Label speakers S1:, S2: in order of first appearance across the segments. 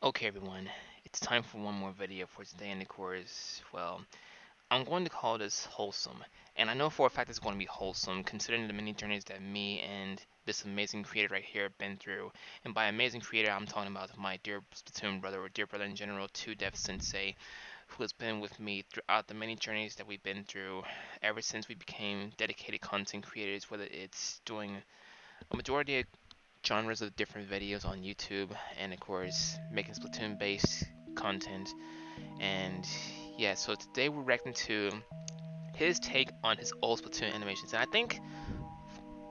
S1: Okay, everyone, it's time for one more video for today, and of course, well, I'm going to call this wholesome. And I know for a fact it's going to be wholesome, considering the many journeys that me and this amazing creator right here have been through. And by amazing creator, I'm talking about my dear Splatoon brother, or dear brother in general, TwoDev Sensei, who has been with me throughout the many journeys that we've been through ever since we became dedicated content creators, whether it's doing a majority of genres of different videos on YouTube, and of course making Splatoon based content. And yeah, so today we're reacting to his take on his old Splatoon animations. And I think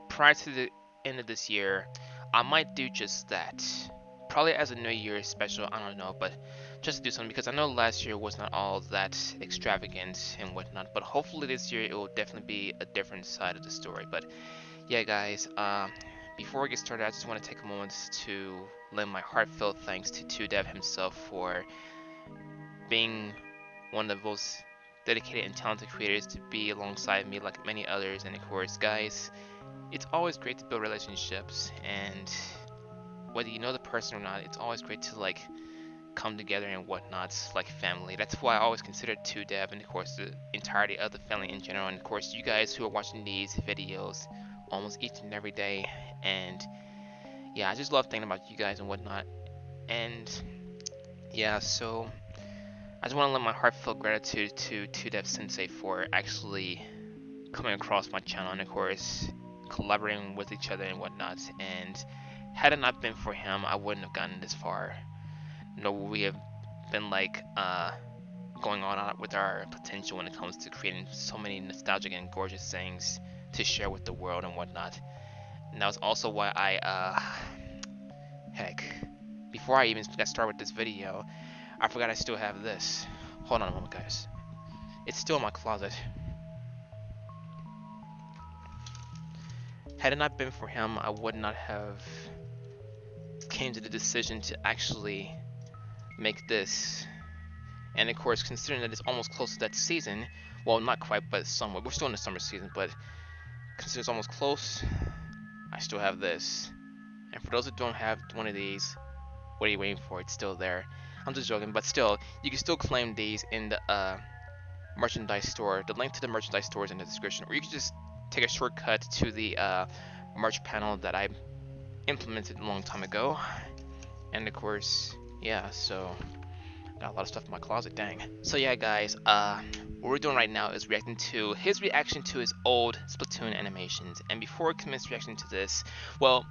S1: prior to the end of this year, I might do just that. Probably as a New Year's special, I don't know, but just to do something, because I know last year was not all that extravagant and whatnot, but hopefully this year it will definitely be a different side of the story. But yeah, guys, before we get started, I just want to take a moment to lend my heartfelt thanks to TwoDev himself for being one of the most dedicated and talented creators to be alongside me, like many others. And of course, guys, it's always great to build relationships, and whether you know the person or not, it's always great to like come together and whatnot, like family. That's why I always consider TwoDev, and of course the entirety of the family in general, and of course you guys who are watching these videos almost each and every day. And yeah, I just love thinking about you guys and whatnot. And yeah, so I just want to lend my heartfelt gratitude to TwoDev Sensei for actually coming across my channel, and of course collaborating with each other and whatnot. And had it not been for him, I wouldn't have gotten this far. No, we have been like going on with our potential when it comes to creating so many nostalgic and gorgeous things to share with the world and whatnot. And that was also why heck, before I even got started with this video, I forgot I still have this. Hold on a moment, guys. It's still in my closet. Had it not been for him, I would not have came to the decision to actually make this. And of course, considering that it's almost close to that season, well, not quite, but somewhat. We're still in the summer season, but considering it's almost close, I still have this. And for those who don't have one of these, what are you waiting for? It's still there. I'm just joking, but still, you can still claim these in the merchandise store. The link to the merchandise store is in the description, or you can just take a shortcut to the merch panel that I implemented a long time ago. And of course, yeah, so got a lot of stuff in my closet, dang. So yeah, guys, what we're doing right now is reacting to his reaction to his old Splatoon animations. And before we commence reaction to this, well,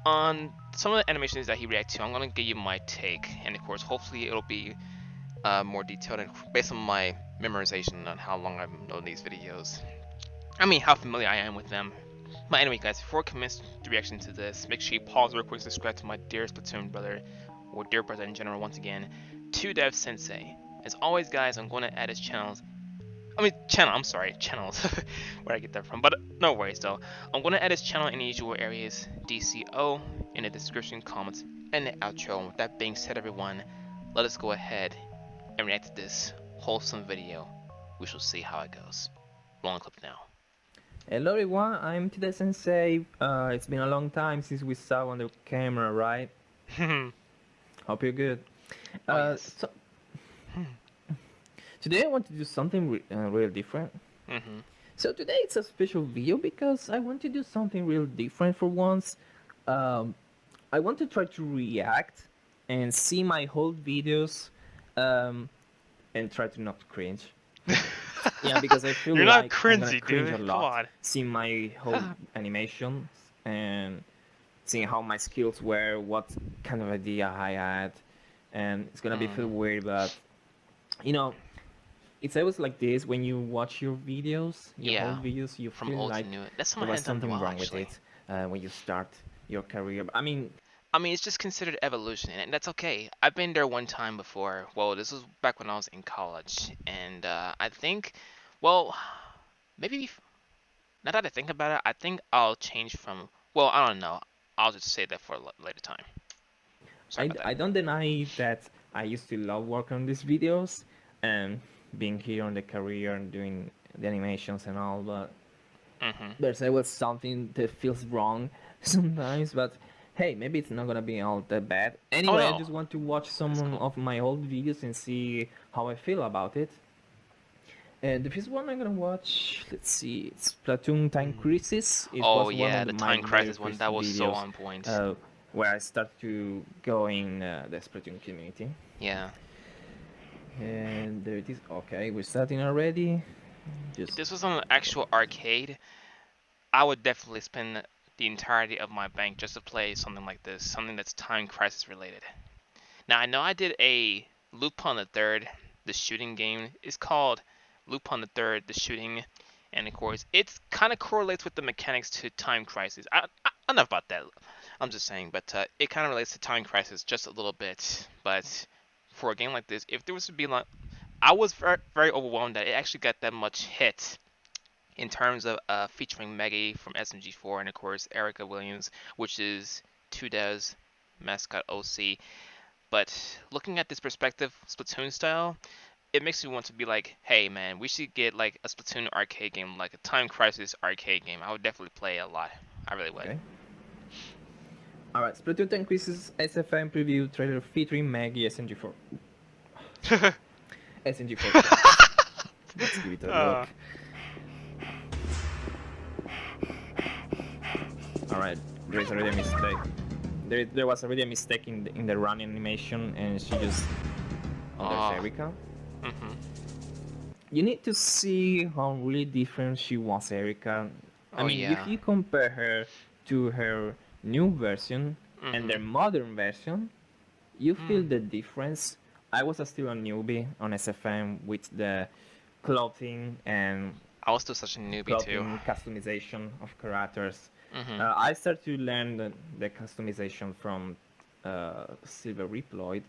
S1: on some of the animations that he reacted to, I'm gonna give you my take, and of course, hopefully it'll be more detailed and based on my memorization on how long I've known these videos. I mean, how familiar I am with them. But anyway, guys, before I commence the reaction to this, make sure you pause real quick, subscribe to my dear Splatoon brother, or dear brother in general once again, TwoDev Sensei. As always, guys, I'm going to add his channels. Channels. Where I get that from, but no worries though. I'm going to add his channel in the usual areas, DCO, in the description, comments, and the outro. And with that being said, everyone, let us go ahead and react to this wholesome video. We shall see how it goes. Rolling clip now.
S2: Hello everyone, I'm TwoDev Sensei. It's been a long time since we saw on the camera, right? Hope you're good.
S1: Oh, yes.
S2: So today I want to do something real different. So today it's a special video because I want to do something real different for once. I want to try to react and see my whole videos and try to not cringe. Yeah, because I feel
S1: You're
S2: like
S1: not
S2: I'm gonna
S1: cringy,
S2: cringe
S1: dude.
S2: a
S1: Come
S2: lot
S1: on.
S2: seeing my whole animations and seeing how my skills were, what kind of idea I had, and it's gonna be feel weird, but you know, it's always like this when you watch your videos, your whole
S1: Yeah,
S2: videos, you
S1: from
S2: feel
S1: old to
S2: like
S1: new. That's something
S2: there
S1: I
S2: was
S1: hadn't done in a
S2: something
S1: while,
S2: wrong with
S1: actually.
S2: it when you start your career.
S1: I mean, it's just considered evolution, and that's okay. I've been there one time before. Well, this was back when I was in college, and I think, well, maybe now that I think about it, I think I'll change from. Well, I don't know. I'll just say that for a later time. Sorry about that.
S2: I don't deny that I used to love working on these videos and being here on the career and doing the animations and all, but there's always something that feels wrong sometimes. But hey, maybe it's not gonna be all that bad.
S1: Oh
S2: Anyway, I
S1: no,
S2: just want to watch
S1: that's
S2: some
S1: cool.
S2: of my old videos and see how I feel about it. And the first one I'm gonna watch, let's see, it's Splatoon Time Crisis. It
S1: Oh
S2: was one
S1: yeah,
S2: of
S1: the
S2: my
S1: Time
S2: very
S1: Crisis one
S2: first
S1: that was so
S2: videos
S1: on point.
S2: uh, where I started to go in the Splatoon community.
S1: Yeah.
S2: And there it is. Okay, we're starting already.
S1: If
S2: Just
S1: this was on an actual arcade, I would definitely spend the entirety of my bank just to play something like this, something that's Time Crisis related. Now I know I did a Lupin the Third, the shooting game. It's called Lupin the Third, the shooting, and of course it's kind of correlates with the mechanics to Time Crisis. Enough about that. I'm just saying, but it kind of relates to Time Crisis just a little bit. But for a game like this, if there was to be like, I was very, very overwhelmed that it actually got that much hit in terms of featuring Maggie from SMG4 and of course Erica Williams, which is TwoDev's mascot OC. But looking at this perspective, Splatoon style, it makes me want to be like, hey man, we should get like a Splatoon arcade game, like a Time Crisis arcade game. I would definitely play a lot. I really would.
S2: okay. Alright, Splatoon 10 Quizzes SFM preview trailer featuring Maggie SNG4. SNG4. Let's give it a look. Alright, there is already a mistake. There was already a mistake in the run animation, and she just. Oh, there's Erica. You need to see how really different she was, Erica. I mean, if you compare her to her new version and their modern version, you feel the difference. I was still a newbie on SFM with the clothing and
S1: I was still such a newbie too.
S2: Customization of characters. I started to learn the customization from Silverreploid,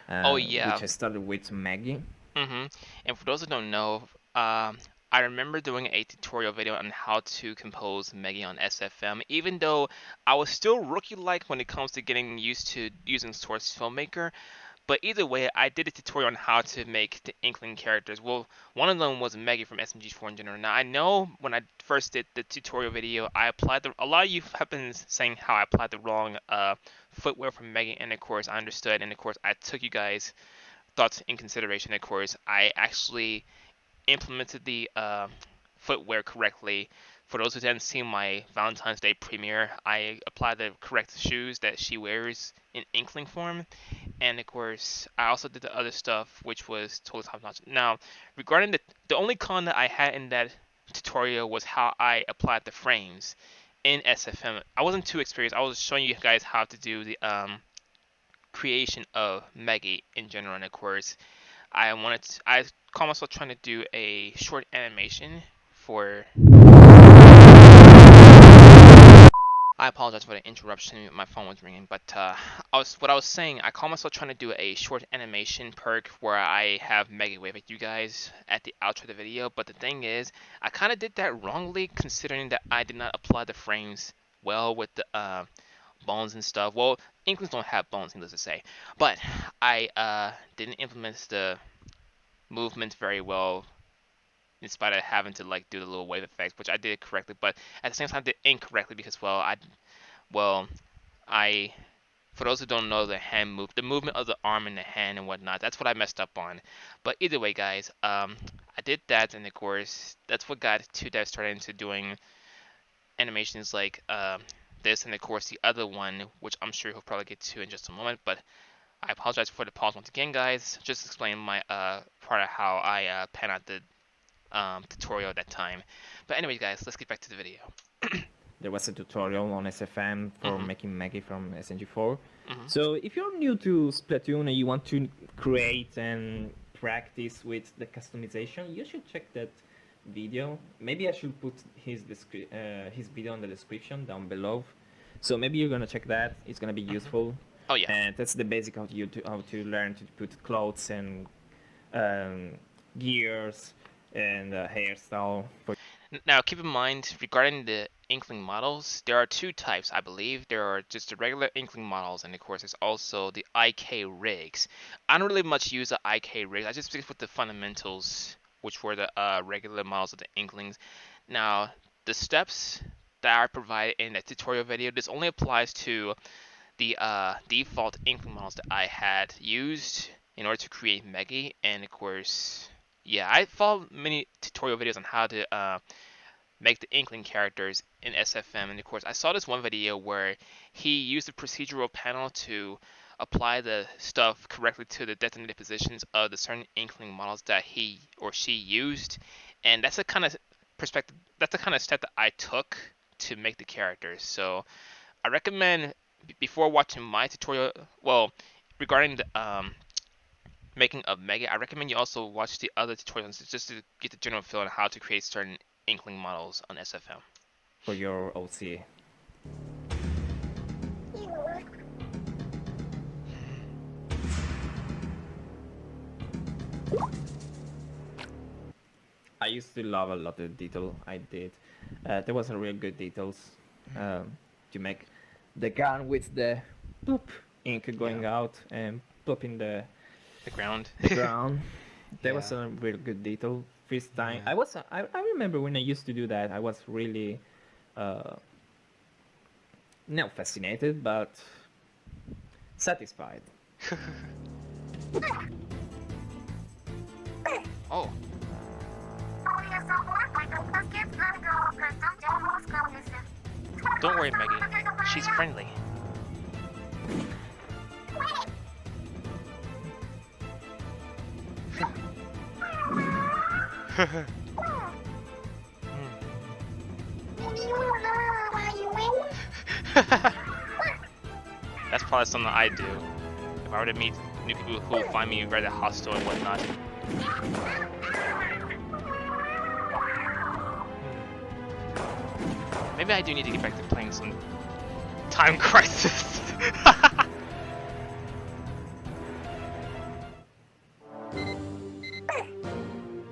S2: which I started with Maggie.
S1: And for those who don't know, I remember doing a tutorial video on how to compose Maggie on SFM, even though I was still rookie-like when it comes to getting used to using Source Filmmaker. But either way, I did a tutorial on how to make the Inkling characters. Well, one of them was Maggie from SMG4 in general. Now, I know when I first did the tutorial video, I applied a lot of you have been saying how I applied the wrong footwear from Maggie, and of course, I understood, and of course, I took you guys' thoughts in consideration. Of course, I actually implemented the footwear correctly. For those who didn't see my Valentine's Day premiere, I applied the correct shoes that she wears in Inkling form. And of course, I also did the other stuff, which was totally top notch. Now, regarding the only con that I had in that tutorial was how I applied the frames in SFM. I wasn't too experienced. I was showing you guys how to do the creation of Maggie in general. And of course, I call myself trying to do a short animation for. I apologize for the interruption. My phone was ringing, but what I was saying, I call myself trying to do a short animation perk where I have Maggie wave at you guys at the outro of the video. But the thing is, I kind of did that wrongly, considering that I did not apply the frames well with the bones and stuff. Well, Inklings don't have bones, needless to say, but I didn't implement the movement very well in spite of having to like do the little wave effects, which I did correctly, but at the same time I did incorrectly because I for those who don't know the movement of the arm and the hand and whatnot, that's what I messed up on. But either way, guys, I did that, and of course that's what got TwoDev started into doing animations like this, and of course the other one, which I'm sure he'll probably get to in just a moment. But I apologize for the pause once again, guys. Just explain my part of how I pan out the tutorial at that time. But anyways, guys, let's get back to the video.
S2: There was a tutorial on SFM for making Maggie from SNG4. So if you're new to Splatoon and you want to create and practice with the customization, you should check that video. Maybe I should put his video in the description down below. So maybe you're gonna check that. It's gonna be useful.
S1: Oh yeah.
S2: And that's the basic how to learn to put clothes and gears and hairstyle.
S1: Now, keep in mind, regarding the Inkling models, there are two types, I believe. There are just the regular Inkling models, and of course, there's also the IK rigs. I don't really much use the IK rigs. I just stick with the fundamentals, which were the regular models of the Inklings. Now, the steps that are provided in that tutorial video, this only applies to the default inkling models that I had used in order to create Meggy, and of course, yeah, I followed many tutorial videos on how to make the inkling characters in SFM, and of course, I saw this one video where he used the procedural panel to apply the stuff correctly to the designated positions of the certain inkling models that he or she used, and that's the kind of perspective, that's the kind of step that I took to make the characters. So I recommend before watching my tutorial, well, regarding the making of Mega, I recommend you also watch the other tutorials just to get the general feel on how to create certain inkling models on SFM.
S2: For your OC. I used to love a lot of the detail I did. There was a real good details to make the gun with the bloop ink going out and bloop in the
S1: ground.
S2: The ground. That was a real good detail. First time I remember when I used to do that, I was really not fascinated, but satisfied.
S1: Oh. Don't worry, Maggie. She's friendly. That's probably something I do. If I were to meet new people who find me rather hostile and whatnot. Maybe I do need to get back to playing some Time Crisis.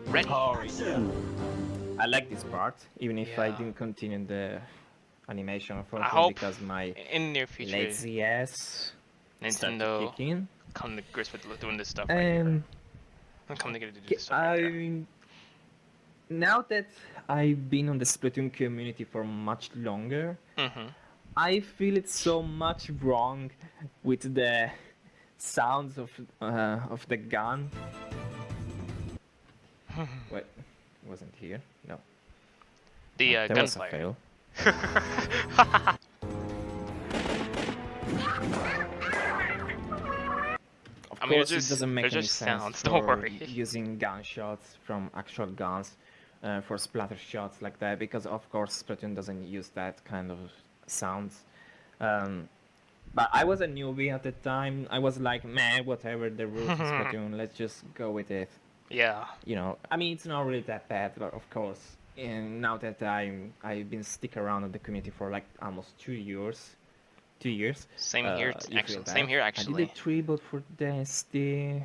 S1: Ready.
S2: I like this part, even if I didn't continue the animation,
S1: unfortunately,
S2: because my
S1: in near future
S2: lazy ass
S1: Nintendo
S2: kicking.
S1: Come to grips with doing this stuff.
S2: And
S1: I'm coming to do this stuff. Right
S2: now that I've been on the Splatoon community for much longer, I feel it's so much wrong with the sounds of the gun. Wait, it wasn't here. No.
S1: The gunfire.
S2: Of course, it doesn't make any sense for using gunshots from actual guns for splatter shots like that, because of course Splatoon doesn't use that kind of sounds. But I was a newbie at the time. I was like, man, whatever the rules of Splatoon, let's just go with it.
S1: Yeah.
S2: You know, I mean, it's not really that bad, but of course, and now that I've been sticking around in the community for like almost 2 years. 2 years.
S1: Same here, actually. Same here, actually.
S2: I did a tribute for Density.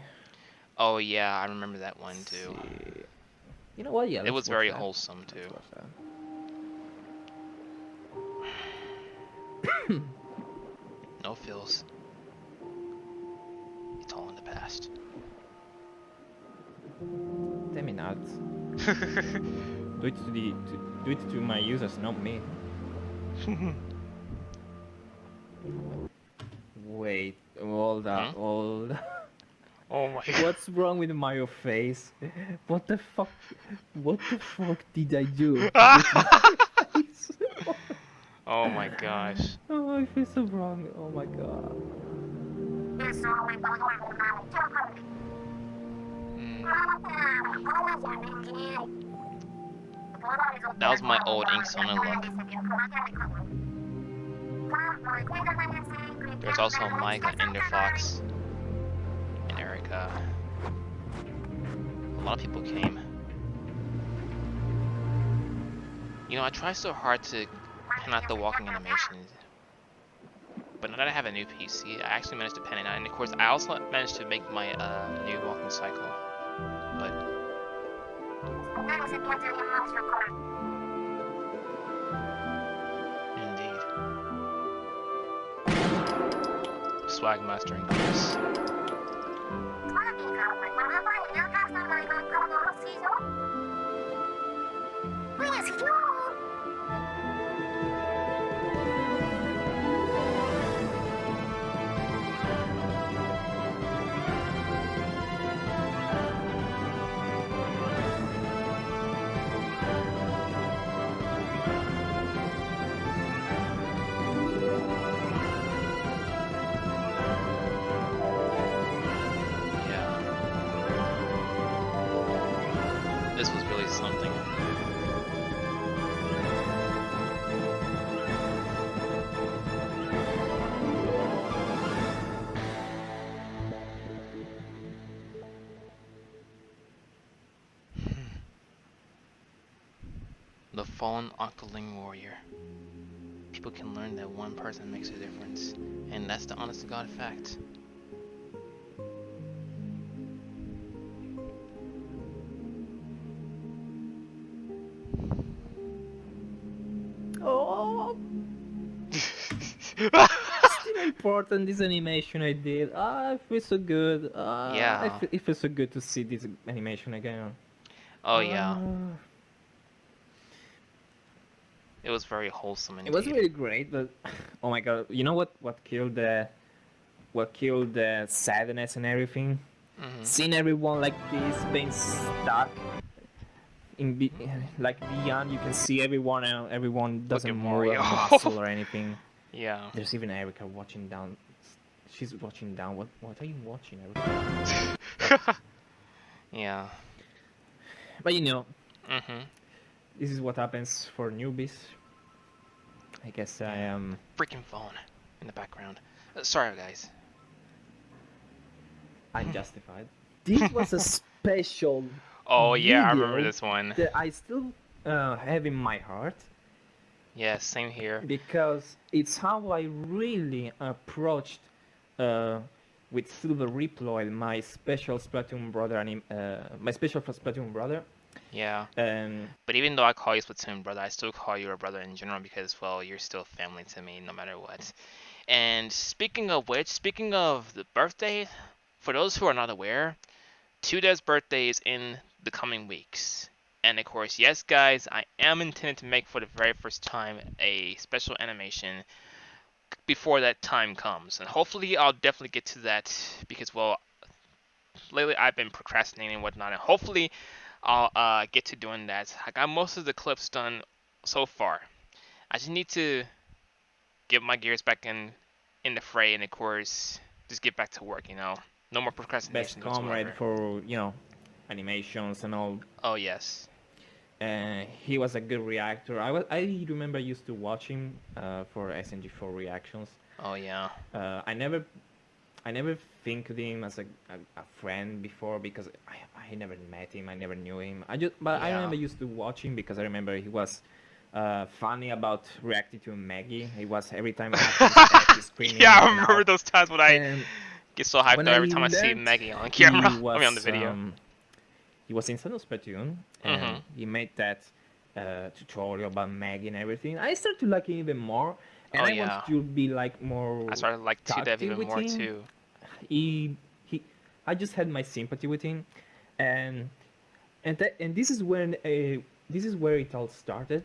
S1: Oh yeah, I remember that one too.
S2: You know what? Yeah,
S1: it was very wholesome too. No feels. It's all in the past.
S2: Damn it, nuts. do it to my users, not me. Wait, hold up, hold up.
S1: Oh my god.
S2: What's wrong with my face? What the fuck? What the fuck did I do?
S1: Oh my gosh.
S2: Oh, I feel so wrong. Oh my god.
S1: That was my old Inksona look. There's also Mike and Enderfox and Erica. A lot of people came. You know, I try so hard to pen out the walking animations, but now that I have a new PC, I actually managed to pen it out. And of course, I also managed to make my new walking cycle. But indeed, swag mastering this. fallen Octoling warrior. People can learn that one person makes a difference, and that's the honest to God fact.
S2: Oh, still important, this animation I did. Ah, it feels so good.
S1: Yeah.
S2: It feels so good to see this animation again.
S1: Oh yeah. It was very wholesome indeed.
S2: It was really great, but oh my god, you know what killed the sadness and everything? Seeing everyone like this being stuck in like beyond, you can see everyone and everyone doesn't move a muscle or anything.
S1: Yeah.
S2: There's even Erica watching down. She's watching down. What are you watching, Erica?
S1: Yeah.
S2: But you know, this is what happens for newbies. I guess I am.
S1: Freaking phone in the background. Sorry, guys.
S2: Unjustified. This was a special.
S1: Oh yeah, I remember this one.
S2: That I still have in my heart.
S1: Yeah, same here.
S2: Because it's how I really approached with Silverreploid, my special Splatoon brother, my special Splatoon brother.
S1: Yeah. But even though I call you Splatoon brother, I still call you a brother in general because, well, you're still family to me no matter what. And speaking of which, speaking of the birthday, for those who are not aware, TwoDev's birthday is in the coming weeks. And of course, yes guys, I am intending to make for the very first time a special animation before that time comes. And hopefully I'll definitely get to that because, well, lately I've been procrastinating and whatnot. And hopefully I'll get to doing that. I got most of the clips done so far. I just need to get my gears back in the fray and of course just get back to work, you know. No more procrastination.
S2: Best comrade for, you know, animations and all.
S1: Oh yes.
S2: He was a good reactor. I remember I used to watch him for SNG4 reactions.
S1: Oh yeah.
S2: I never think of him as a friend before because I never met him. I never knew him. I remember used to watch him because I remember he was funny about reacting to Maggie. He was every time I screaming.
S1: Yeah, I remember those times when I get so hyped up every time I see Maggie on camera. I mean on the video.
S2: He was in Splatoon and he made that tutorial about Maggie and everything. I started to like him even more, and I wanted to be like more.
S1: I started to like TwoDev even more too.
S2: I just had my sympathy with him, and this is when this is where it all started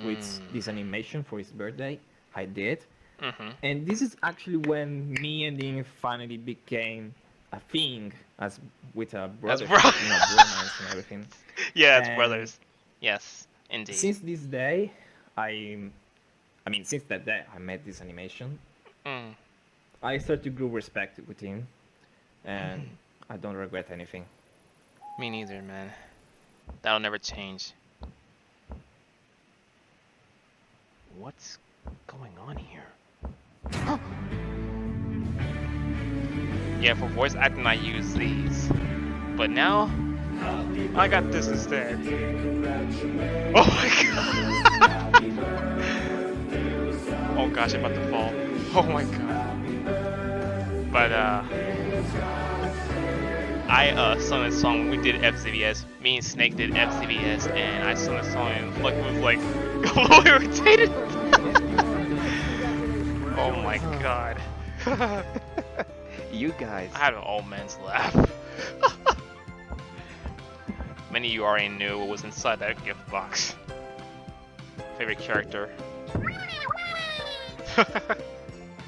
S2: with this animation for his birthday. I did, and this is actually when me and him finally became a thing as with a brother, you know, bromance and everything.
S1: Yeah, it's brothers. Yes, indeed.
S2: Since this day, since that day I made this animation, I started to grow respect with him, and I don't regret anything.
S1: Me neither, man. That'll never change. What's going on here? Yeah, for voice acting I use these, but now I got this instead. Oh my god! Oh gosh, I'm about to fall. Oh my god. But I sung this song when we did FCVS. Me and Snake did FCVS, and I sung this song and like was like completely irritated. Oh my god.
S3: You guys.
S1: I had an old man's laugh. Many of you already knew what was inside that gift box. Favorite character.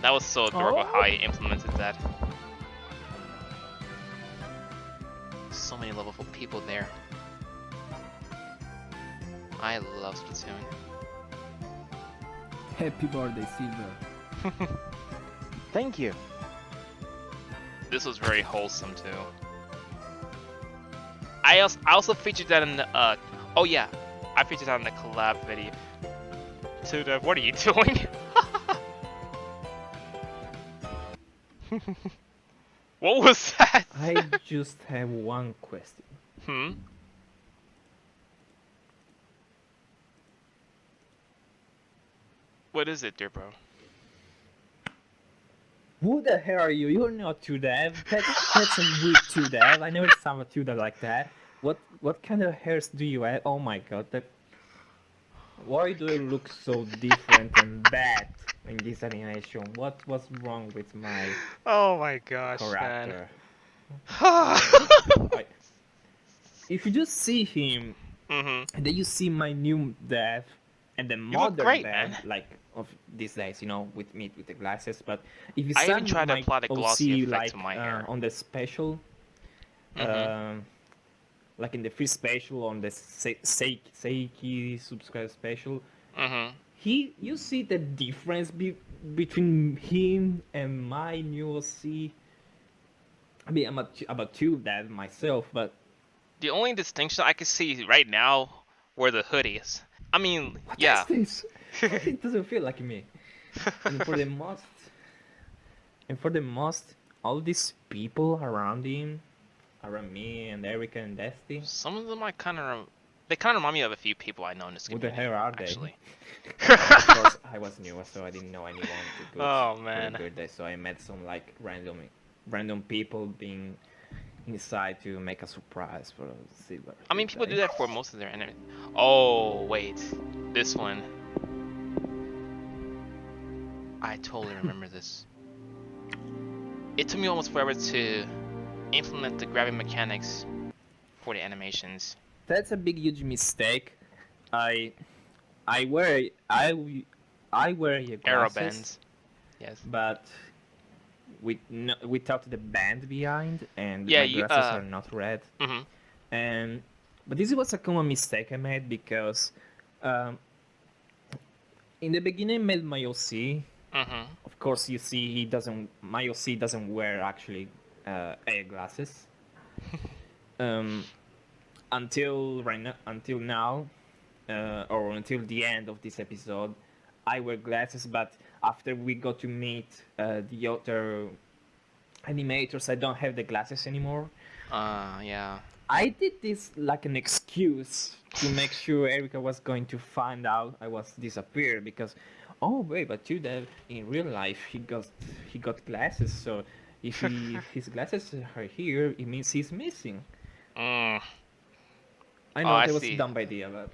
S1: That was so adorable how he implemented that. So many lovable people there. I love Splatoon.
S4: Happy birthday, Silver.
S3: Thank you.
S1: This was very wholesome too. I also featured that in the oh yeah, I featured that in the collab video. TwoDev, what are you doing? What was that?
S2: I just have one question.
S1: What is it, dear bro?
S2: Who the hell are you? You're not TwoDev. That's a weird TwoDev. I never saw a TwoDev like that. What kind of hairs do you have? Oh my god, why do I look so different and bad in this animation? What was wrong with my
S1: Oh my gosh,
S2: character?
S1: man.
S2: If you just see him, and then you see my new dev and the modern dev,
S1: man.
S2: like of these days, you know, with me with the glasses. But if you
S1: I
S2: see
S1: even tried to
S2: my
S1: apply the glossy
S2: OC,
S1: effect
S2: like
S1: to my hair.
S2: on the special, like in the free special on the Seiki subscribe special, you see the difference between him and my new OC. I mean, I'm about two that myself, but
S1: the only distinction I can see right now were the hoodies. I mean,
S2: what
S1: yeah.
S2: is this? It doesn't feel like me. And for the most, all these people around him, around me and Erica and Dusty.
S1: Some of them they kind of remind me of a few people I know in this
S2: Who
S1: community.
S2: the hell are they?
S1: Actually.
S2: Of course, I was new, so I didn't know anyone to go
S1: Oh,
S2: for
S1: man.
S2: a birthday. So I met some like random people being inside to make a surprise for Silver.
S1: I mean, people do that for most of their anime. Oh wait, this one. I totally remember this. It took me almost forever to implement the grabbing mechanics for the animations.
S2: That's a big, huge mistake. I wear your
S1: Arrow
S2: glasses,
S1: bands. Yes.
S2: but without the band behind, and
S1: Yeah,
S2: my
S1: you,
S2: glasses are not red.
S1: Mm-hmm.
S2: But this was a common mistake I made because in the beginning I made my OC.
S1: Mm-hmm.
S2: Of course, you see my OC doesn't wear actually air glasses. Until now, or until the end of this episode, I wear glasses. But after we got to meet the other animators, I don't have the glasses anymore.
S1: Yeah.
S2: I did this like an excuse to make sure Erica was going to find out I was disappeared because, oh wait, but TwoDev in real life he got glasses, so if his glasses are here, it means he's missing. I know that was a dumb idea, but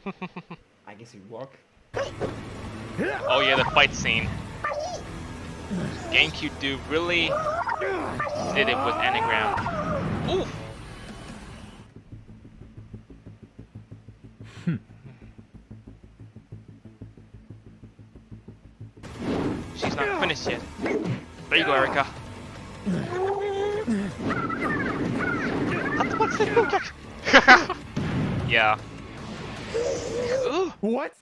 S2: I guess it worked.
S1: Oh yeah, the fight scene. GameCube dude really did it with Anagram. Oof. She's not finished yet. There you go, Erica. Yeah.
S3: What?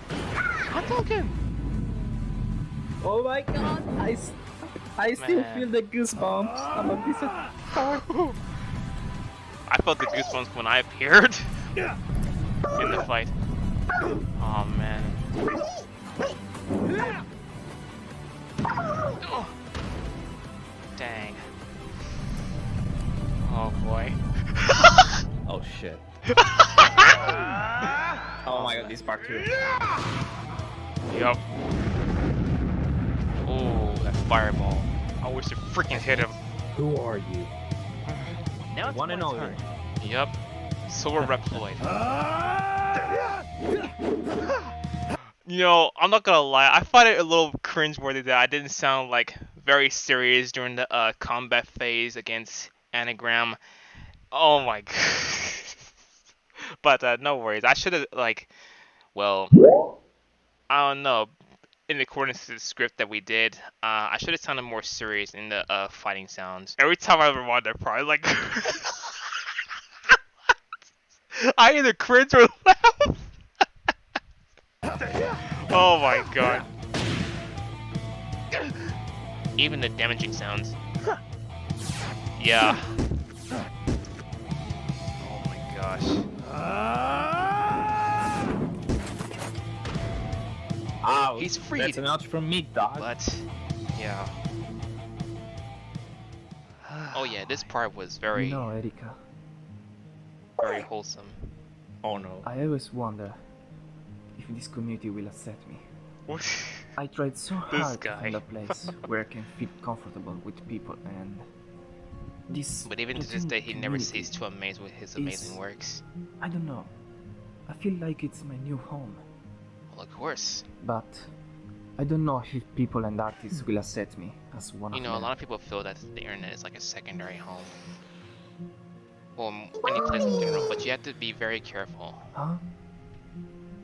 S1: Hadouken!
S2: Oh my god, I still feel the goosebumps about this part.
S1: I felt the goosebumps when I appeared in the fight. Oh man. Oh. Dang. Oh boy.
S2: Oh shit. Oh my god, this part too.
S1: Yup. Oh, that fireball. I wish it freaking hit him.
S2: Who are you?
S1: Now it's
S2: One and only.
S1: Yup. Silverreploid. You know, I'm not gonna lie, I find it a little cringeworthy that I didn't sound like very serious during the combat phase against Anagram. Oh my god. But no worries. I should have well, I don't know. In accordance to the script that we did, I should have sounded more serious in the fighting sounds. Every time I rewind that part, I either cringe or laugh. Oh my god. Even the damaging sounds. Yeah. Oh my gosh.
S2: Ow,
S1: He's freed.
S2: That's a notch from me, dog.
S1: But, yeah. Oh yeah, this part was very,
S4: No, Erika.
S1: very wholesome.
S2: Oh no.
S4: I always wonder if this community will accept me.
S1: What?
S2: I tried so
S1: This
S2: hard to
S1: guy.
S2: find a place where I can feel comfortable with people, and this
S1: But even to this
S2: Splatoon
S1: day, he never
S2: community
S1: ceased to amaze with his amazing
S2: is,
S1: works.
S2: I don't know, I feel like it's my new home.
S1: Well, of course.
S2: But I don't know if people and artists will accept me as one
S1: You
S2: of
S1: know, a
S2: them.
S1: lot of people feel that the internet is like a secondary home. Or any place in general, but you have to be very careful.
S2: Huh?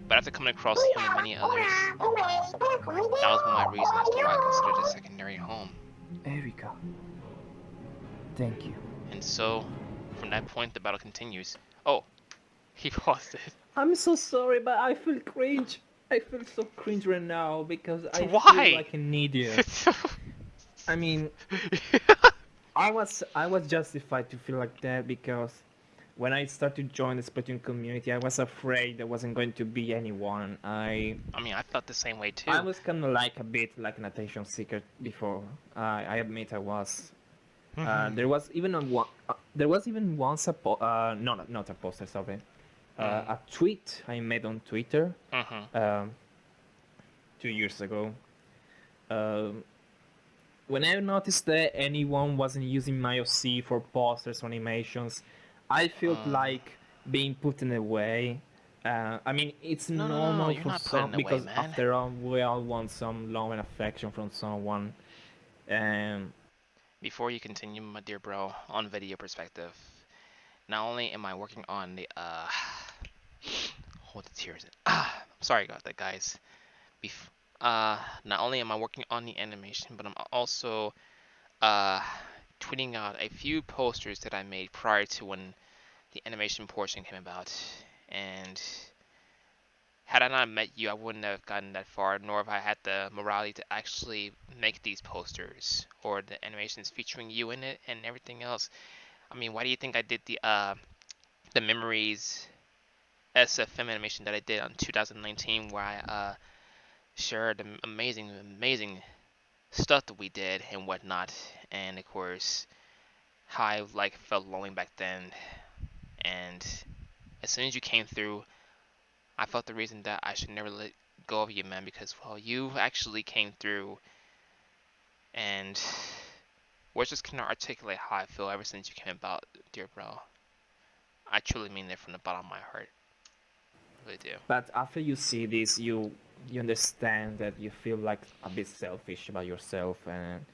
S1: But after coming across him and many others, that was my reason as to why I considered it a secondary home.
S2: Erika, thank you.
S1: And so, from that point, the battle continues. Oh, he paused it.
S2: I'm so sorry, but I feel cringe. I feel so cringe right now because I feel
S1: Why?
S2: like an idiot. I mean, I was justified to feel like that because when I started to join the Splatoon community, I was afraid there wasn't going to be anyone.
S1: I mean, I felt the same way too.
S2: I was kind of like a bit like an attention seeker before. I admit I was. There was even once a not a poster, sorry, a tweet I made on Twitter 2 years ago. When I noticed that anyone wasn't using my OC for posters or animations, I felt like being put in a way. I mean, it's normal
S1: you're
S2: for
S1: not put
S2: some
S1: in a way,
S2: because
S1: man.
S2: after all, we all want some love and affection from someone.
S1: Before you continue, my dear bro, on video perspective, not only am I working on the hold the tears. I'm sorry about that, guys. Not only am I working on the animation, but I'm also tweeting out a few posters that I made prior to when the animation portion came about. And had I not met you, I wouldn't have gotten that far, nor have I had the morality to actually make these posters or the animations featuring you in it and everything else. I mean, why do you think I did the memories SFM animation that I did on 2019, where I shared the amazing stuff that we did and whatnot, and of course how I like felt lonely back then. And as soon as you came through, I felt the reason that I should never let go of you, man, because well, you actually came through, and words just cannot articulate how I feel ever since you came about, dear bro. I truly mean that from the bottom of my heart. I really do.
S2: But after you see this, you understand that you feel like a bit selfish about yourself, and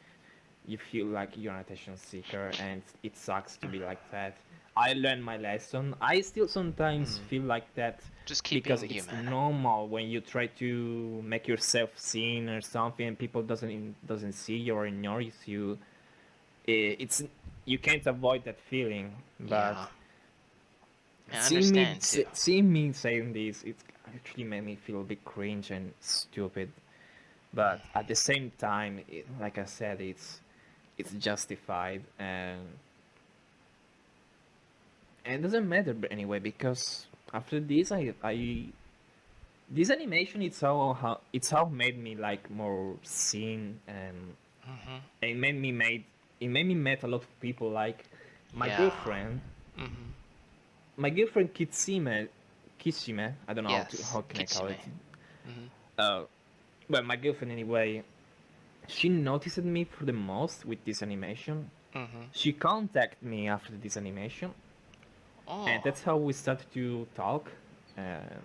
S2: you feel like you're an attention seeker, and it sucks to be like that. I learned my lesson. I still sometimes feel like that
S1: Just keep
S2: because
S1: being you,
S2: it's
S1: man.
S2: normal when you try to make yourself seen or something, and people doesn't see you or ignores you. It's you can't avoid that feeling. But
S1: I understand too.
S2: seeing me saying this, it actually made me feel a bit cringe and stupid. But at the same time, like I said, it's justified, and it doesn't matter anyway because after this, this animation it's how made me like more seen, and it made me met a lot of people like my girlfriend. My girlfriend Kitsime, I don't know how can I call it. Well, my girlfriend anyway, she noticed me for the most with this animation. She contacted me after this animation, and that's how we started to talk. And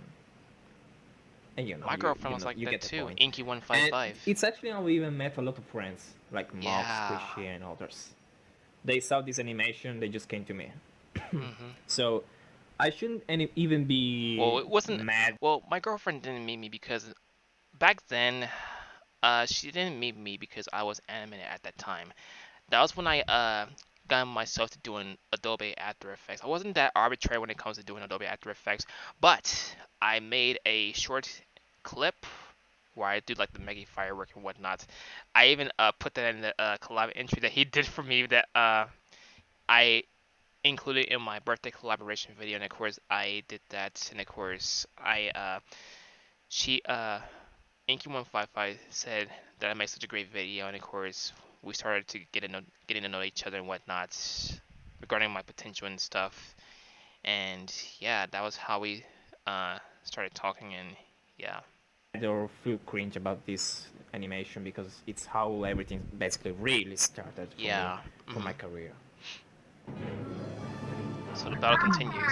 S2: you know,
S1: my girlfriend was like that too. Inky155.
S2: It's actually how we even met a lot of friends like Mox, Squishy, and others. They saw this animation, they just came to me. So I shouldn't even be
S1: it wasn't
S2: mad.
S1: Well, my girlfriend didn't meet me because back then, she didn't meet me because I was animated at that time. That was when I got myself to doing Adobe After Effects. I wasn't that arbitrary when it comes to doing Adobe After Effects, but I made a short clip where I do like the Mega firework and whatnot. I even put that in the collab entry that he did for me that I included in my birthday collaboration video, and of course I did that, and of course she Inky155 said that I made such a great video, and of course we started to getting to know each other and whatnot regarding my potential and stuff. And yeah, that was how we started talking, and yeah.
S2: or feel cringe about this animation because it's how everything basically really started for me, for my career.
S1: So the battle continues.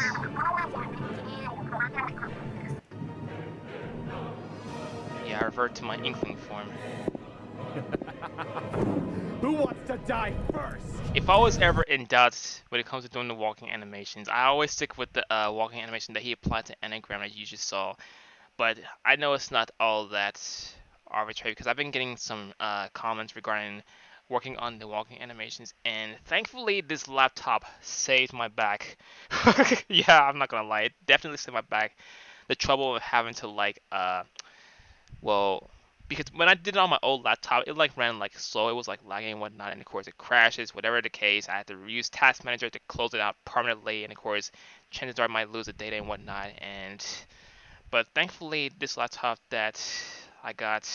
S1: Yeah, I revert to my inkling form.
S5: Who wants to die first?
S1: If I was ever in doubt when it comes to doing the walking animations, I always stick with the walking animation that he applied to Anagram that you just saw. But I know it's not all that arbitrary because I've been getting some comments regarding working on the walking animations, and thankfully this laptop saved my back. Yeah, I'm not gonna lie, it definitely saved my back. The trouble of having to well, because when I did it on my old laptop, it like ran like slow, it was like lagging and whatnot, and of course it crashes, whatever the case. I had to use Task Manager to close it out permanently, and of course chances are I might lose the data and whatnot. But thankfully this laptop that I got,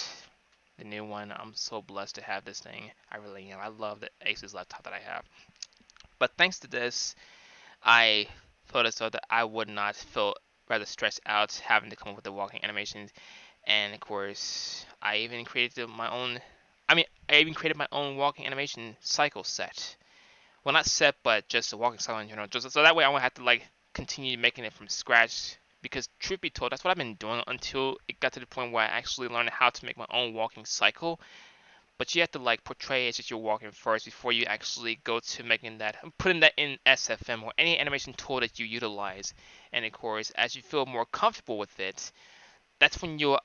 S1: the new one, I'm so blessed to have this thing. I really am. I love the Asus laptop that I have. But thanks to this, I felt as though that I would not feel rather stressed out having to come up with the walking animations. And of course, I even created my own. I even created my own walking animation cycle set. Well, not set, but just a walking cycle in general. Just so that way I won't have to like continue making it from scratch. Because truth be told, that's what I've been doing until it got to the point where I actually learned how to make my own walking cycle. But you have to like portray it as if you're walking first before you actually go to making that, putting that in SFM or any animation tool that you utilize. And of course, as you feel more comfortable with it, that's when you'll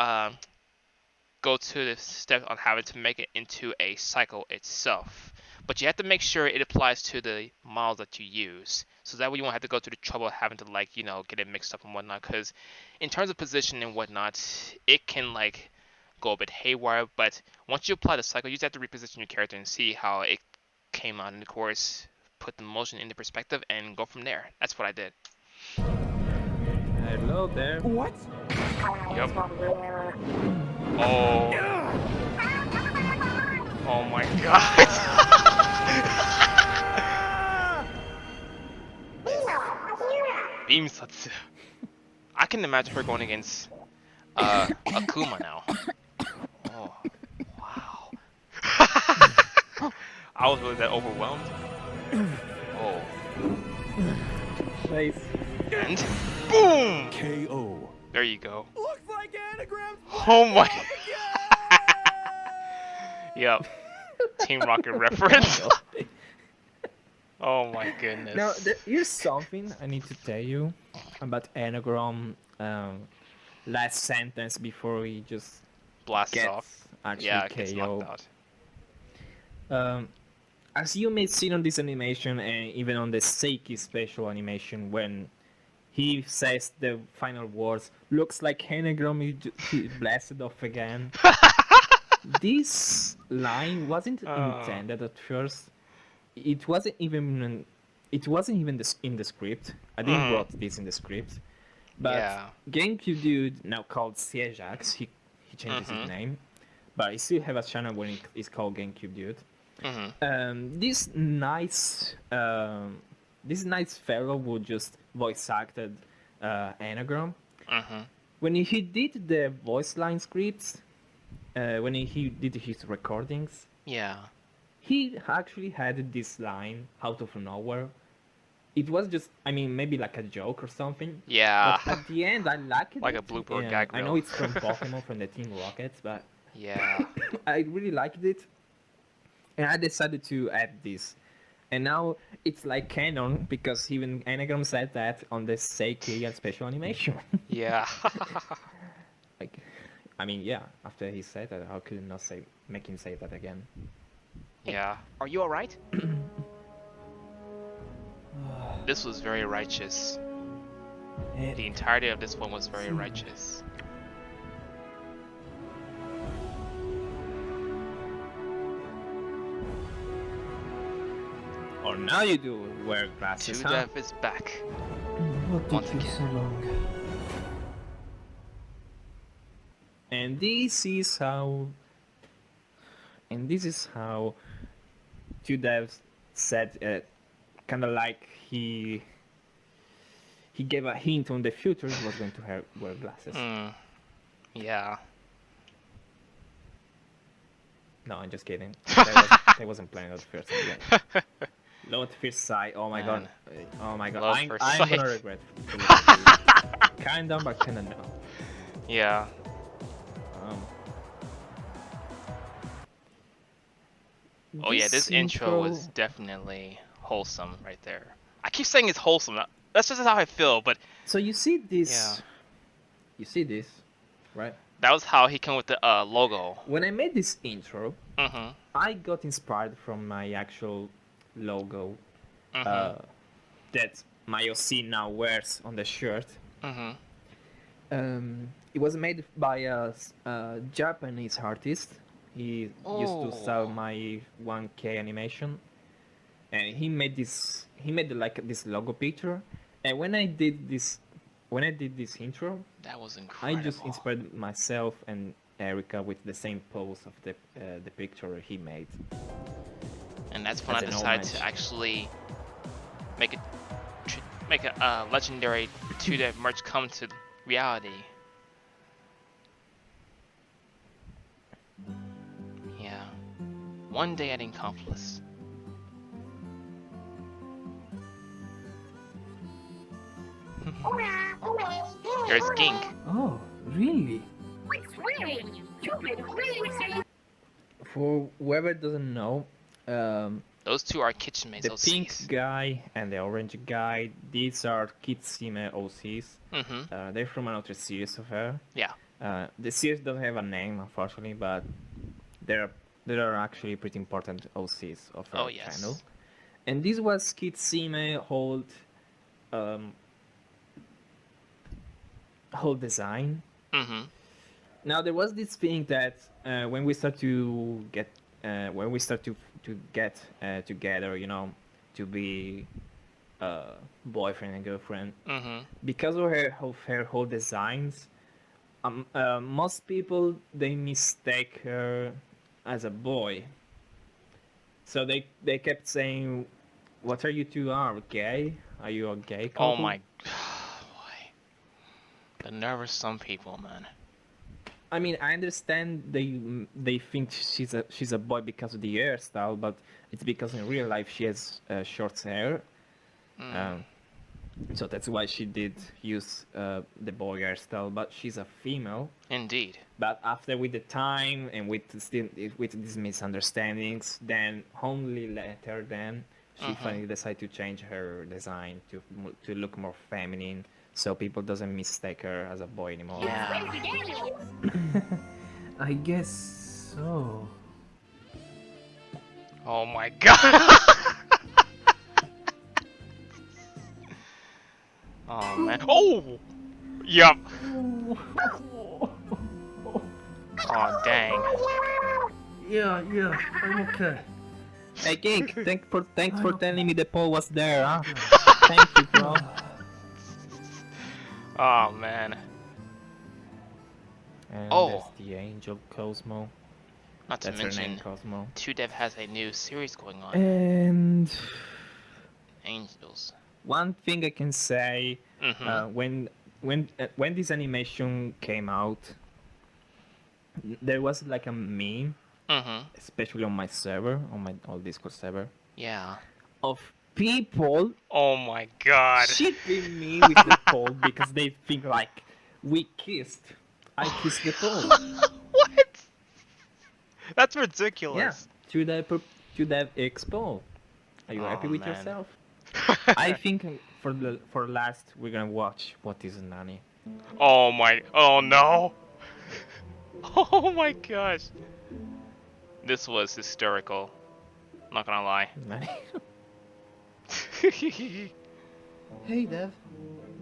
S1: go to the step on having to make it into a cycle itself. But you have to make sure it applies to the models that you use, so that way you won't have to go through the trouble of having to get it mixed up and whatnot. Because in terms of position and whatnot, it can go a bit haywire. But once you apply the cycle, you just have to reposition your character and see how it came out, and of course put the motion into perspective and go from there. That's what I did.
S2: Hello there.
S5: What?
S1: Yep. Oh. Oh my god. Beam Satsu. I can imagine her going against Akuma now. Oh, wow. I was really that overwhelmed. Oh.
S2: Nice.
S1: And boom!
S5: KO.
S1: There you go.
S5: Looks like Anagram.
S1: Oh my. Yep. Team Rocket reference. Oh my goodness.
S2: Now, here's something I need to tell you about Anagram. Last sentence before he just
S1: blasts
S2: gets
S1: off.
S2: actually
S1: Yeah, it gets
S2: KO.
S1: knocked out.
S2: As you may see on this animation and even on the Seiki special animation, when he says the final words, looks like Anagram he blasted off again. This line wasn't intended at first. It wasn't even in the script. I didn't write this in the script. But
S1: Yeah.
S2: GameCube dude, now called Siejax, he changes his name, but I still have a channel when it's called GameCube dude. This nice fellow who just voice acted Anagram. When he did the voice line scripts, when he did his recordings,
S1: Yeah.
S2: he actually had this line out of nowhere. It was just, maybe like a joke or something.
S1: Yeah.
S2: But at the end, I liked it.
S1: Like a blooper or gag
S2: I
S1: reel.
S2: know it's from Pokemon, from the Team Rockets, but
S1: Yeah.
S2: I really liked it. And I decided to add this. And now it's like canon, because even Anagram said that on the Seiki special animation.
S1: Yeah.
S2: After he said that, how could I not make him say that again?
S1: Yeah.
S3: Are you alright?
S1: This was very righteous. The entirety of this one was very righteous.
S2: Or now you do wear glasses, huh?
S1: TwoDev is back.
S4: What
S1: Once
S4: took you
S1: again.
S4: so long?
S2: And this is how TwoDev said, kind of like he gave a hint on the future he was going to wear glasses.
S1: Yeah.
S2: No, I'm just kidding. That wasn't planned at first. Anyway. Love at first sight. Oh my god. Oh my god.
S1: Love first
S2: I'm gonna
S1: sight.
S2: regret. Kinda, but kinda no.
S1: Yeah. Oh yeah, this intro was definitely wholesome right there. I keep saying it's wholesome. That's just how I feel, but
S2: So you see this?
S1: Yeah.
S2: You see this, right?
S1: that was how he came with the logo.
S2: When I made this intro,
S1: Mm-hmm.
S2: I got inspired from my actual logo
S1: Mm-hmm.
S2: that my OC now wears on the shirt.
S1: Mm-hmm.
S2: It was made by a Japanese artist. He used to sell my 1K animation, and he made this. He made like this logo picture. And when I did this intro,
S1: That was incredible.
S2: I just inspired myself and Erica with the same pose of the picture he made.
S1: And that's when
S2: As
S1: I
S2: an
S1: decided
S2: homage.
S1: to actually make a legendary TwoDev merch come to reality. Yeah. One day at Incomplex. There's Gink.
S4: Oh, really?
S2: For whoever doesn't know,
S1: Those two are kitchen mates.
S2: the pink guy and the orange guy, these are Kitsime OCs.
S1: Mm-hmm.
S2: They're from another series of her.
S1: Yeah.
S2: The series doesn't have a name, unfortunately, but there are actually pretty important OCs of her
S1: Oh yes.
S2: channel. And this was Kitsime whole design.
S1: Mm-hmm.
S2: Now there was this thing that when we start to get together, you know, to be boyfriend and girlfriend,
S1: Mm-hmm.
S2: because of her whole designs, most people they mistake her as a boy. So they kept saying, "What are you two? Are gay? Are you a gay couple?"
S1: Oh my. Boy. The nerve of some people, man.
S2: I mean, I understand they think she's a boy because of the hairstyle, but it's because in real life she has short hair. So that's why she did use the boy hairstyle, but she's a female.
S1: Indeed.
S2: But after with the time and with these misunderstandings, then only later then she finally decided to change her design to look more feminine, so people doesn't mistake her as a boy anymore.
S1: Yeah.
S4: I guess so.
S1: Oh my god. Oh man. Oh. Yup. Oh dang.
S4: Yeah, I'm okay.
S2: Hey King, thanks for telling me the Paul was there, huh? Thank you, bro.
S1: Oh man.
S2: And
S1: Oh.
S2: that's the angel Cosmo.
S1: Not to
S2: That's her name,
S1: mention,
S2: Cosmo.
S1: TwoDev has a new series going on.
S2: And
S1: Angels.
S2: one thing I can say,
S1: Mm-hmm.
S2: when this animation came out, there was like a meme,
S1: Mm-hmm.
S2: especially on my server, on my Discord server,
S1: Yeah.
S2: of people
S1: Oh my god.
S2: shipping me with the Paul because they think like we kissed. I kissed the Paul.
S1: What? That's
S2: Yeah,
S1: ridiculous.
S2: to that X Paul. Are you
S1: Oh,
S2: happy with
S1: man.
S2: yourself? I think for last we're gonna watch What Is Nani.
S1: Oh my. Oh no. Oh my gosh. This was hysterical. Not gonna lie.
S2: Nani?
S4: Hey Dev,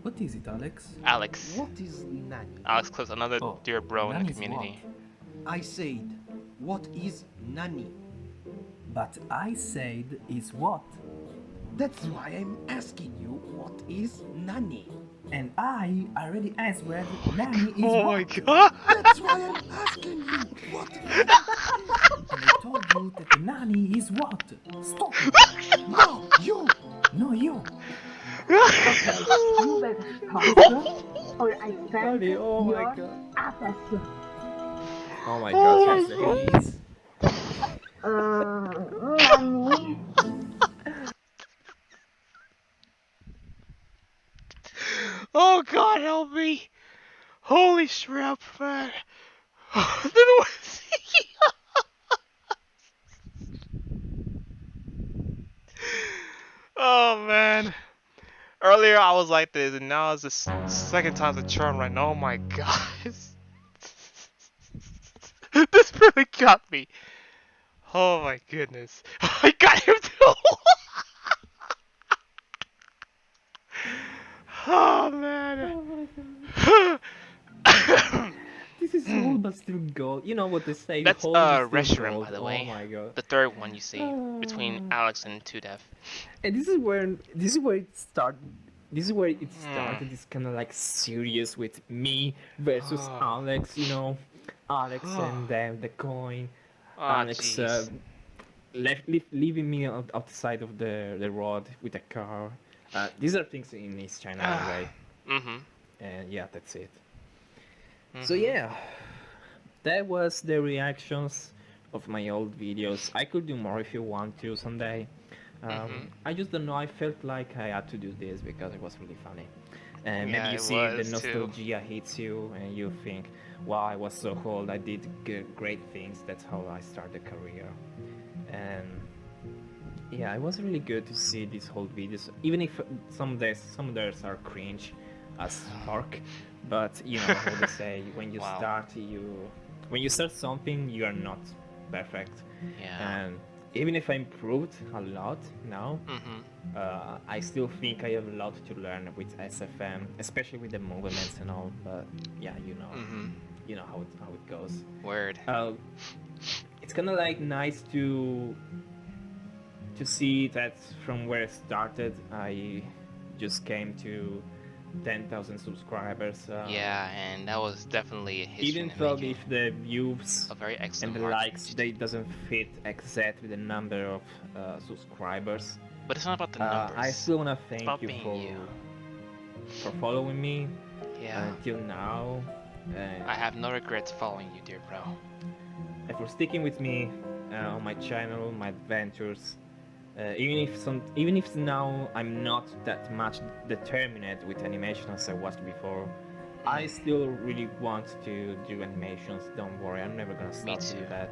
S4: what is it, Alex?
S1: Alex.
S6: What is Nani?
S1: Alex Cliff's another
S4: Oh,
S1: dear bro in the
S4: Nani's
S1: community.
S6: I said, what is Nani?
S4: But I said is what?
S6: That's why I'm asking you, what is Nani?
S4: And I already answered Nani is
S1: Oh
S4: what?
S1: my god.
S6: That's why I'm asking you, what is
S4: And I told you that Nani is what? Stop!
S6: No, you!
S4: No, you!
S7: You better stop or I send
S2: Oh my
S7: your
S2: god.
S7: ass.
S2: Oh my god, seriously.
S4: Please.
S7: Nani?
S1: Oh God, help me! Holy shrimp, man! Oh man! Earlier I was like this, and now it's the second time's a charm. Right now, oh my God! This really got me. Oh my goodness! I got him too. Oh man!
S2: Oh my god. This is old but still gold. You know what they say,
S1: That's
S2: old is still
S1: restaurant,
S2: gold.
S1: by the
S2: Oh
S1: way.
S2: my god.
S1: The third one you see between Alex and TwoDev.
S2: And this is where it started. This is where it started. It's kind of like serious with me versus Alex. You know, Alex and the coin.
S1: Oh
S2: Alex
S1: jeez.
S2: leaving me outside of the road with a car. These are things in his channel anyway. And yeah, that's it. So yeah, that was the reactions of my old videos. I could do more if you want to someday. I just don't know. I felt like I had to do this because it was really funny. And maybe
S1: Yeah,
S2: you
S1: it
S2: see the
S1: was, too.
S2: nostalgia hits you, and you think, "Wow, I was so old. I did great things. That's how I started a career." And yeah, it was really good to see these whole videos, even if some theirs are cringe as fuck. But you know how they say, when you
S1: Wow.
S2: when you start something, you are not perfect.
S1: Yeah.
S2: And even if I improved a lot now, I still think I have a lot to learn with SFM, especially with the movements and all. But yeah, you know how it goes.
S1: Word.
S2: It's kind of like nice to see that from where it started, I just came to 10,000 subscribers.
S1: Yeah, and that was definitely a history
S2: Even
S1: in the
S2: though
S1: making.
S2: if the views
S1: A very
S2: and
S1: excellent
S2: the
S1: mark.
S2: likes, they doesn't fit exactly the number of subscribers.
S1: But it's not about the numbers.
S2: I still wanna
S1: It's
S2: thank
S1: about
S2: you
S1: being
S2: for
S1: you.
S2: following me
S1: Yeah.
S2: until now.
S1: I have no regrets following you, dear bro.
S2: And for sticking with me on my channel, my adventures. Even if now I'm not that much determined with animation as I was before, I still really want to do animations. Don't worry, I'm never gonna stop to do that.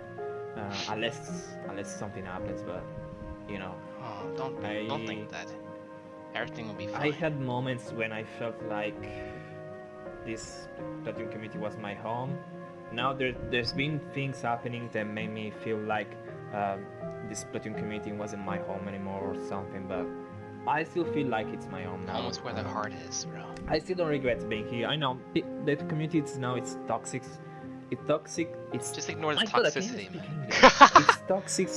S2: Unless something happens, but you know.
S1: Oh, don't think that. Everything will be fine.
S2: I had moments when I felt like this Splatoon community was my home. Now there's been things happening that made me feel like this Splatoon community wasn't my home anymore or something, but I still feel like it's my home now.
S1: Almost where the heart is, bro.
S2: I still don't regret being here. I know the community it's toxic. It's toxic. It's
S1: Just ignore the
S2: my God, I can't
S1: toxicity,
S2: even speak
S1: man.
S2: English. It's toxic.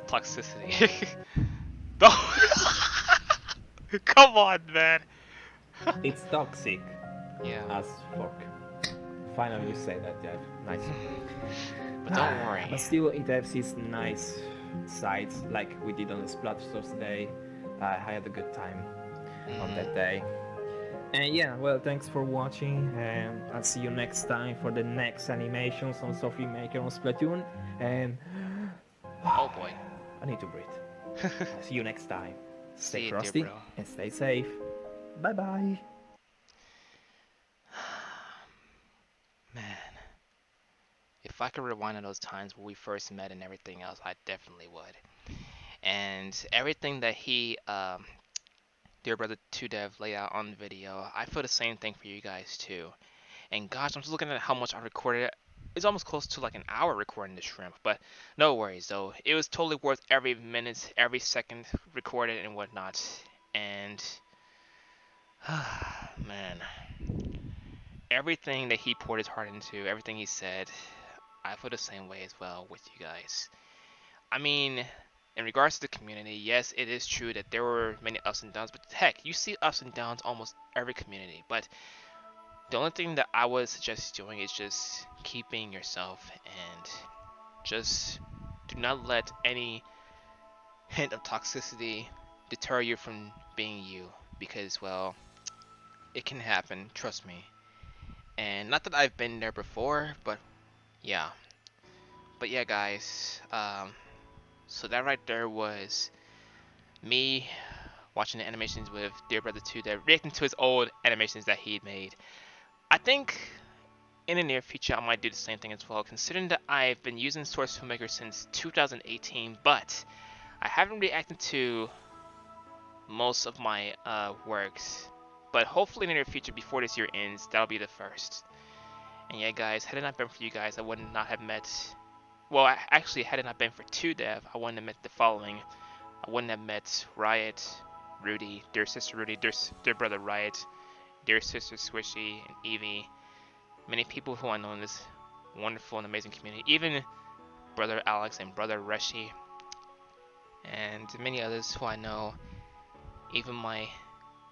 S1: Toxicity. No. Come on, man.
S2: It's toxic
S1: Yeah.
S2: as fuck. Finally, you say that, Jeff. Nice.
S1: But don't worry.
S2: But still, it has its nice sides, like we did on the Splatoon today. I had a good time on that day. And yeah, well, thanks for watching, and I'll see you next time for the next animations on Sophie Maker on Splatoon. And
S1: Oh boy.
S2: I need to breathe. See you next time.
S1: See
S2: Stay
S1: you, dear
S2: frosty
S1: bro.
S2: and stay safe. Bye bye.
S1: Man. If I could rewind to those times where we first met and everything else, I definitely would. And everything that he, dear brother TwoDev, laid out on the video, I feel the same thing for you guys too. And gosh, I'm just looking at how much I recorded. It's almost close to like an hour recording this shrimp, but no worries though. It was totally worth every minute, every second recorded and whatnot. And man, everything that he poured his heart into, everything he said, I feel the same way as well with you guys. I mean, in regards to the community, yes, it is true that there were many ups and downs, but heck, you see ups and downs almost every community. But the only thing that I would suggest doing is just keep being yourself and just do not let any hint of toxicity deter you from being you, because, well, it can happen, trust me. And not that I've been there before, but yeah. But yeah, guys. So that right there was me watching the animations with Dear Brother 2, that reacting to his old animations that he made. I think in the near future I might do the same thing as well, considering that I've been using Source Filmmaker since 2018, but I haven't reacted to most of my works. But hopefully in the near future, before this year ends, that'll be the first. And yeah, guys, had it not been for you guys, I would not have met. Well, actually, had it not been for TwoDev, I wouldn't have met the following. I wouldn't have met Riot, Rudy, Dear Sister Rudy, Dear Brother Riot, Dear Sister Squishy, and Evie. Many people who I know in this wonderful and amazing community. Even Brother Alex and Brother Reshi. And many others who I know. Even my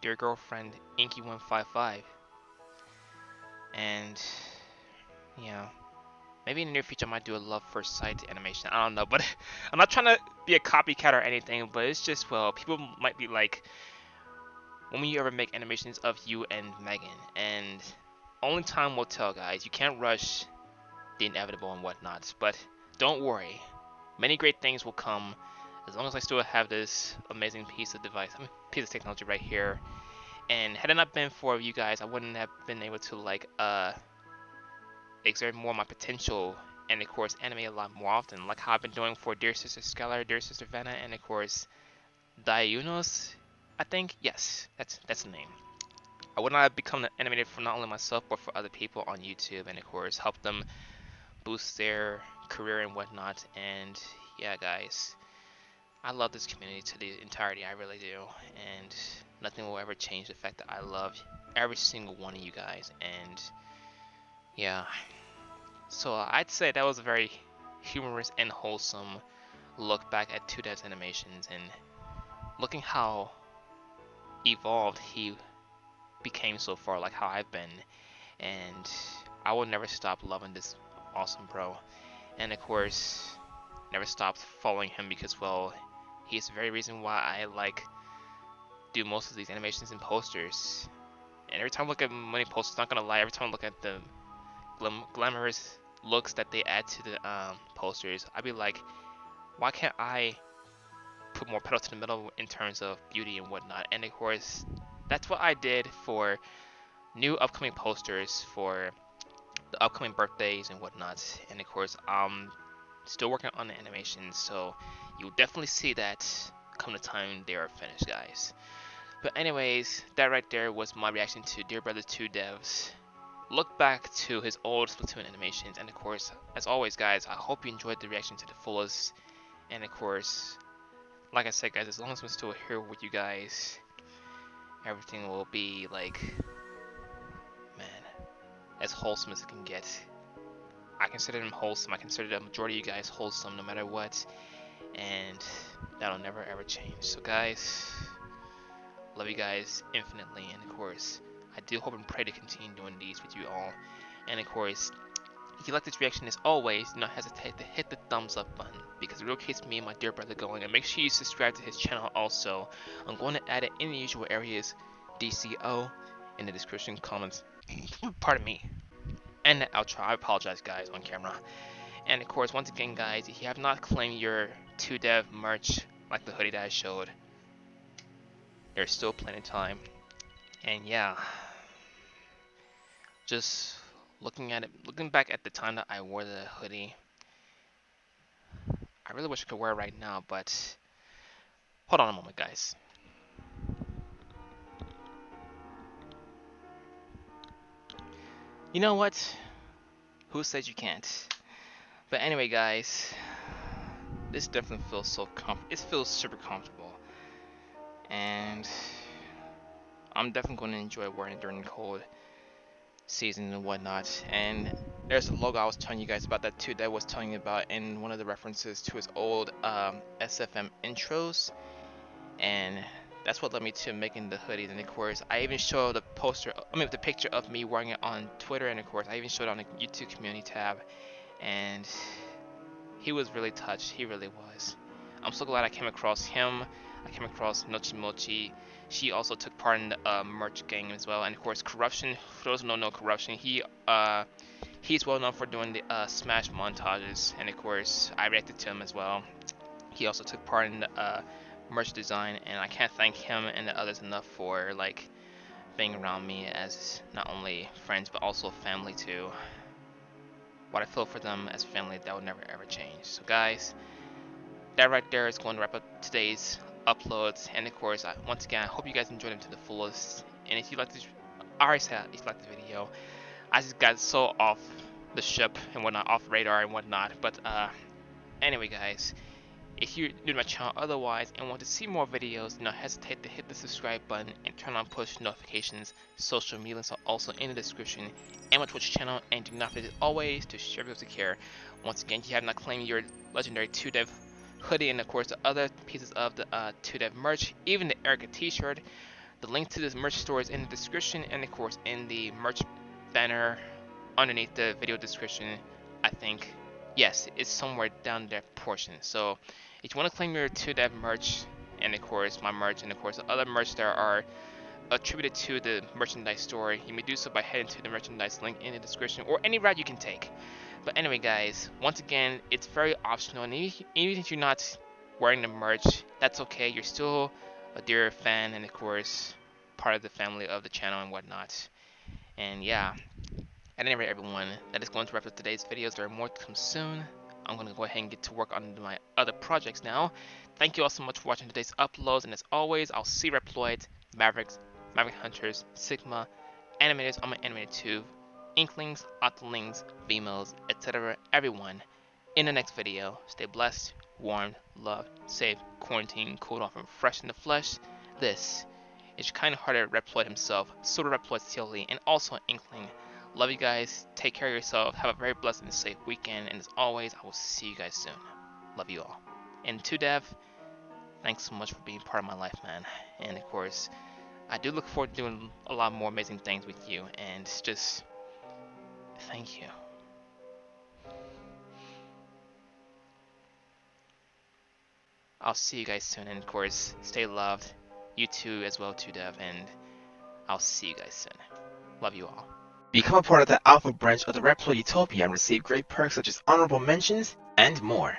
S1: dear girlfriend, Inky155. And, yeah. Maybe in the near future I might do a love first sight animation. I don't know, but I'm not trying to be a copycat or anything, but it's just, well, people might be like, when will you ever make animations of you and Megan? And only time will tell, guys. You can't rush the inevitable and whatnot, but don't worry. Many great things will come as long as I still have this amazing piece of piece of technology right here. And had it not been for you guys, I wouldn't have been able to exert more of my potential and of course animate a lot more often, like how I've been doing for Dear Sister Skylar, Dear Sister Vanna, and of course Diunos, I think. Yes, that's the name. I would not have become an animator for not only myself but for other people on YouTube, and of course help them boost their career and whatnot. And yeah, guys, I love this community to the entirety, I really do, and nothing will ever change the fact that I love every single one of you guys. And yeah, so I'd say that was a very humorous and wholesome look back at TwoDev's animations, and looking how evolved he became so far, like how I've been. And I will never stop loving this awesome bro, and of course never stopped following him because, well, he's the very reason why I do most of these animations and posters. And every time I look at many posters, not gonna lie, every time I look at the glamorous looks that they add to the posters, I'd be like, why can't I put more pedal to the metal in terms of beauty and whatnot? And of course, that's what I did for new upcoming posters for the upcoming birthdays and whatnot. And of course, I'm still working on the animations, so you'll definitely see that come the time they are finished, guys. But anyways, that right there was my reaction to Dear Brother 2Dev's look back to his old Splatoon animations. And of course, as always, guys, I hope you enjoyed the reaction to the fullest. And of course, like I said, guys, as long as I'm still here with you guys, everything will be man, as wholesome as it can get. I consider them wholesome. I consider the majority of you guys wholesome no matter what. And that'll never ever change. So guys, love you guys infinitely. And of course, I do hope and pray to continue doing these with you all. And of course, if you like this reaction, as always, do not hesitate to hit the thumbs up button, because it really keeps me and my dear brother going. And make sure you subscribe to his channel also. I'm going to add it in the usual areas, DCO, in the description, comments, pardon me, and the outro. I apologize, guys, on camera. And of course, once again, guys, if you have not claimed your 2Dev merch, like the hoodie that I showed, there's still plenty of time. And yeah, just looking back at the time that I wore the hoodie, I really wish I could wear it right now, but hold on a moment, guys. You know what? Who says you can't? But anyway, guys, this definitely feels it feels super comfortable, and I'm definitely going to enjoy wearing it during the cold season and whatnot. And there's a logo I was telling you guys about that too, that was telling you about in one of the references to his old SFM intros, and that's what led me to making the hoodies. And of course, I even showed the picture of me wearing it on Twitter, and of course, I even showed it on the YouTube community tab. And he was really touched. He really was. I'm so glad I came across him. I came across Nochi Mochi. She also took part in the merch game as well. And of course, Corruption. For those who don't know Corruption, he He's well known for doing the Smash montages, and of course, I reacted to him as well. He also took part in the merch design, and I can't thank him and the others enough for like being around me as not only friends but also family too. What I feel for them as family, that will never ever change. So guys, that right there is going to wrap up today's uploads, and of course, once again, I hope you guys enjoyed them to the fullest. And if you like this, I already said if you like the video, I just got so off the ship and whatnot, off radar and whatnot. But anyway, guys, if you're new to my channel otherwise and want to see more videos, do not hesitate to hit the subscribe button and turn on push notifications. Social media links are also in the description and my Twitch channel, and do not forget always to share videos to care. Once again, if you have not claimed your legendary 2Dev hoodie and of course the other pieces of the 2Dev merch, even the Erica t-shirt, the link to this merch store is in the description, and of course in the merch banner underneath the video description. I think, yes, it's somewhere down that portion. So if you want to claim your 2Dev merch, and of course my merch, and of course the other merch that are attributed to the merchandise store, you may do so by heading to the merchandise link in the description, or any route you can take. But anyway, guys, once again, it's very optional, and even if you're not wearing the merch, that's okay. You're still a dear fan, and of course part of the family of the channel and whatnot. And yeah, at any rate, everyone, that is going to wrap up today's videos. There are more to come soon. I'm going to go ahead and get to work on my other projects now. Thank you all so much for watching today's uploads, and as always, I'll see Reploids, Mavericks, Maverick Hunters, Sigma, Animators on my Animated Tube, Inklings, Octolings, Vimos, etc. everyone in the next video. Stay blessed, warmed, loved, safe, quarantined, cooled off, and fresh in the flesh. This is your kind-hearted Reploid himself, Silverreploid CLE, and also an Inkling. Love you guys, take care of yourself, have a very blessed and safe weekend, and as always, I will see you guys soon. Love you all. And 2Dev, thanks so much for being part of my life, man. And of course, I do look forward to doing a lot more amazing things with you, and just thank you. I'll see you guys soon, and of course, stay loved. You too as well, 2Dev, and I'll see you guys soon. Love you all.
S3: Become a part of the Alpha branch of the Reploid Utopia and receive great perks such as honorable mentions and more.